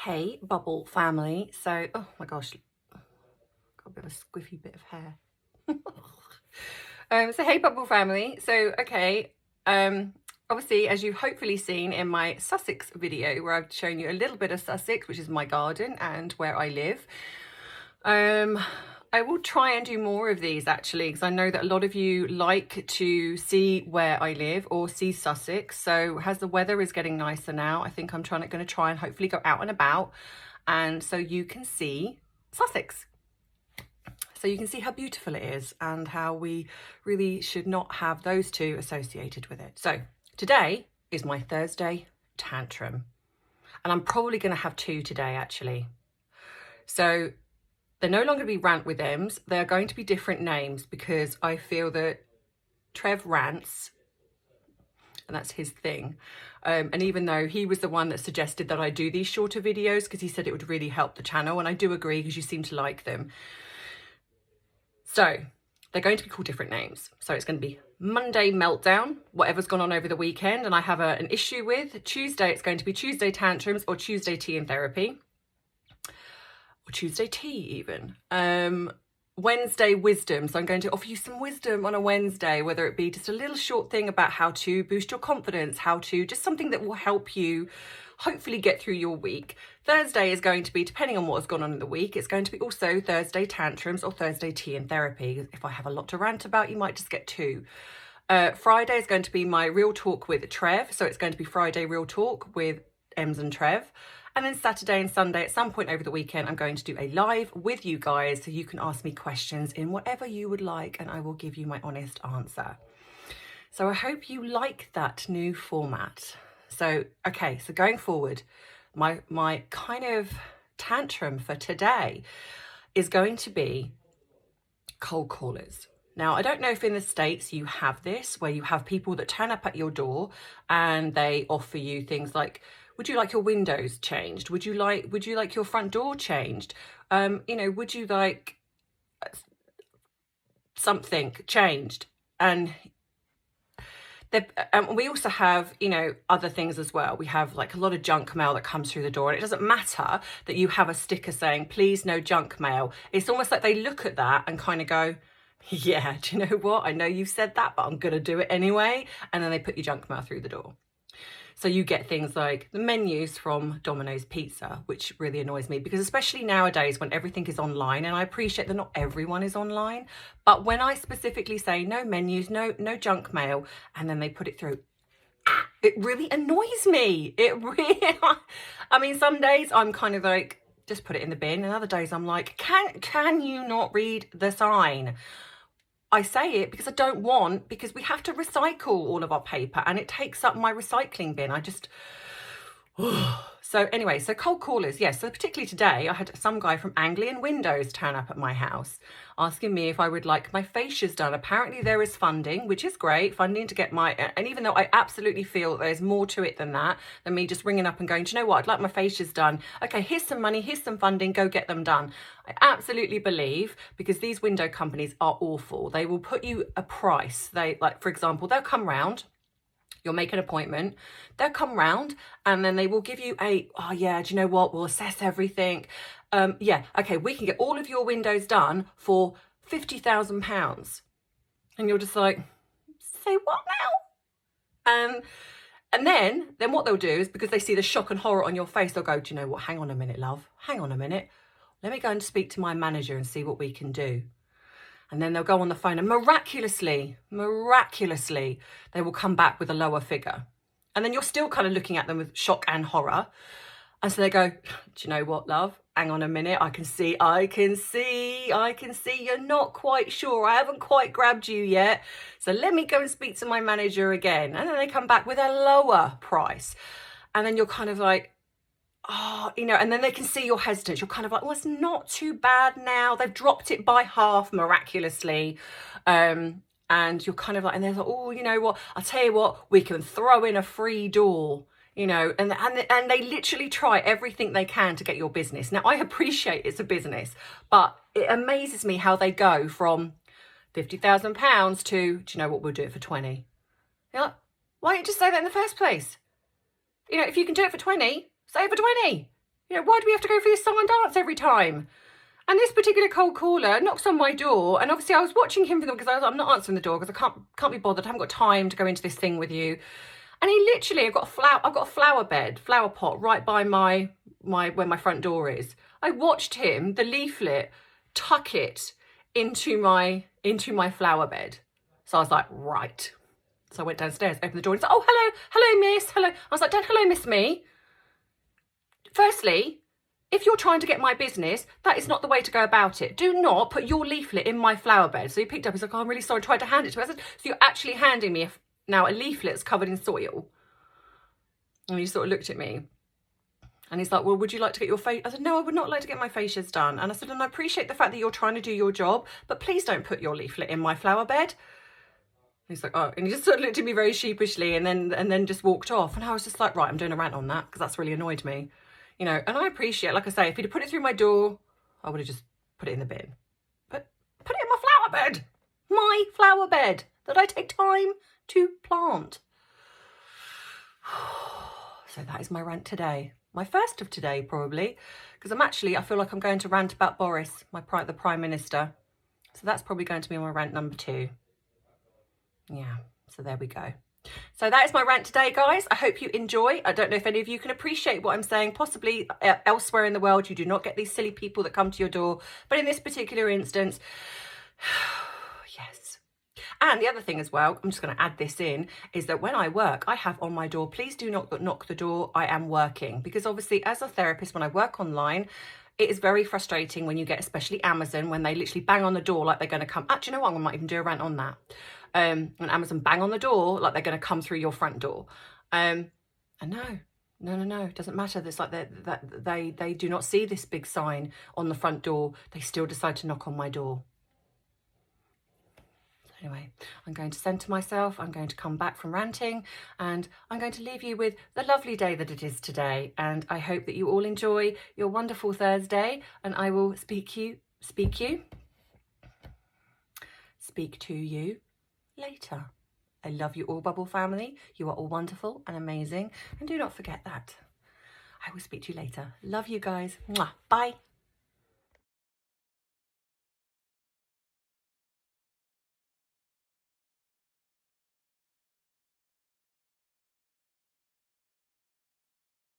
Hey, Bubble family. So, oh my gosh, got a bit of a squiffy bit of hair. So hey, Bubble family. So, okay, obviously, as you've hopefully seen in my Sussex video, where I've shown you a little bit of Sussex, which is my garden and where I live. I will try and do more of these actually, because I know that a lot of you like to see where I live or see Sussex. So as the weather is getting nicer now, I think I'm going to try and hopefully go out and about, and so you can see Sussex. So you can see how beautiful it is and how we really should not have those two associated with it. So today is my Thursday tantrum, and I'm probably going to have two today actually. So they're no longer going to be rant with M's. They're going to be different names because I feel that Trev rants, and that's his thing. And even though he was the one that suggested that I do these shorter videos because he said it would really help the channel, and I do agree because you seem to like them. So they're going to be called different names. So it's going to be Monday Meltdown, whatever's gone on over the weekend and I have an issue with. Tuesday, it's going to be Tuesday Tantrums or Tuesday Tea and Therapy. Or Tuesday tea even. Wednesday wisdom. So I'm going to offer you some wisdom on a Wednesday, whether it be just a little short thing about how to boost your confidence, how to just something that will help you hopefully get through your week. Thursday is going to be, depending on what has gone on in the week, it's going to be also Thursday tantrums or Thursday tea and therapy. If I have a lot to rant about, you might just get two. Friday is going to be my real talk with Trev. So it's going to be Friday real talk with Ems and Trev. And then Saturday and Sunday, at some point over the weekend, I'm going to do a live with you guys so you can ask me questions in whatever you would like and I will give you my honest answer. So I hope you like that new format. So, okay, so going forward, my kind of tantrum for today is going to be cold callers. Now, I don't know if in the States you have this, where you have people that turn up at your door and they offer you things like, would you like your windows changed? Would you like your front door changed? Would you like something changed? And we also have, other things as well. We have like a lot of junk mail that comes through the door, and it doesn't matter that you have a sticker saying, please no junk mail. It's almost like they look at that and kind of go, yeah, do you know what? I know you said that, but I'm going to do it anyway. And then they put your junk mail through the door. So you get things like the menus from Domino's Pizza, which really annoys me because especially nowadays when everything is online, and I appreciate that not everyone is online, but when I specifically say no menus, no junk mail, and then they put it through, it really annoys me. It really, I mean, some days I'm kind of like, just put it in the bin, and other days I'm like, can you not read the sign? I say it because I don't want, because we have to recycle all of our paper and it takes up my recycling bin. So anyway, so cold callers, yes. So particularly today, I had some guy from Anglian Windows turn up at my house asking me if I would like my fascias done. Apparently there is funding, which is great, funding to get my, and even though I absolutely feel there's more to it than that, than me just ringing up and going, do you know what, I'd like my fascias done. Okay, here's some money, here's some funding, go get them done. I absolutely believe, because these window companies are awful. They will put you a price. They, like, for example, they'll come round, you'll make an appointment, they'll come round and then they will give you oh yeah, do you know what, we'll assess everything. Yeah, okay, we can get all of your windows done for £50,000. And you're just like, say what now? And then what they'll do is, because they see the shock and horror on your face, they'll go, do you know what, hang on a minute, love, hang on a minute. Let me go and speak to my manager and see what we can do. And then they'll go on the phone and miraculously, they will come back with a lower figure. And then you're still kind of looking at them with shock and horror. And so they go, do you know what, love? Hang on a minute. I can see you're not quite sure. I haven't quite grabbed you yet. So let me go and speak to my manager again. And then they come back with a lower price. And then you're kind of like, oh, and then they can see you're hesitant. You're kind of like, well, it's not too bad now. They've dropped it by half miraculously. And you're kind of like, and they're like, oh, you know what? I'll tell you what, we can throw in a free door, and they literally try everything they can to get your business. Now, I appreciate it's a business, but it amazes me how they go from £50,000 to, do you know what, we'll do it for 20. You're like, why didn't you just say that in the first place? If you can do it for 20, say it for 20. You know, why do we have to go for this song and dance every time? And this particular cold caller knocks on my door, and obviously I was watching him because I'm not answering the door because I can't be bothered. I haven't got time to go into this thing with you. And he literally, I've got a flower pot right by where my front door is. I watched him, the leaflet, tuck it into my flower bed. So I was like, right. So I went downstairs, opened the door, and said, oh, hello, miss, hello. I was like, don't hello, miss me. Firstly, if you're trying to get my business, that is not the way to go about it. Do not put your leaflet in my flower bed. So he picked up, he's like, oh, I'm really sorry, I tried to hand it to me. I said, so you're actually handing me now a leaflet that's covered in soil? And he sort of looked at me. And he's like, well, would you like to get your face? I said, no, I would not like to get my facias done. And I said, and I appreciate the fact that you're trying to do your job, but please don't put your leaflet in my flower bed. He's like, oh, and he just sort of looked at me very sheepishly and then just walked off. And I was just like, right, I'm doing a rant on that because that's really annoyed me. You know, and I appreciate, like I say, if he'd have put it through my door, I would have just put it in the bin. But put it in my flower bed. My flower bed that I take time to plant. So that is my rant today. My first of today, probably, because I feel like I'm going to rant about Boris, the Prime Minister. So that's probably going to be my rant number 2. Yeah, so there we go. So that is my rant today, guys. I hope you enjoy. I don't know if any of you can appreciate what I'm saying. Possibly elsewhere in the world, you do not get these silly people that come to your door. But in this particular instance, yes. And the other thing as well, I'm just going to add this in, is that when I work, I have on my door, please do not knock the door, I am working. Because obviously as a therapist, when I work online, it is very frustrating when you get, especially Amazon, when they literally bang on the door like they're going to come. Actually, you know what? I might even do a rant on that. When Amazon bang on the door like they're going to come through your front door. And no, it doesn't matter. It's like they do not see this big sign on the front door. They still decide to knock on my door. Anyway, I'm going to centre myself, I'm going to come back from ranting, and I'm going to leave you with the lovely day that it is today. And I hope that you all enjoy your wonderful Thursday, and I will speak to you later. I love you all, Bubble family. You are all wonderful and amazing. And do not forget that. I will speak to you later. Love you guys. Mwah. Bye.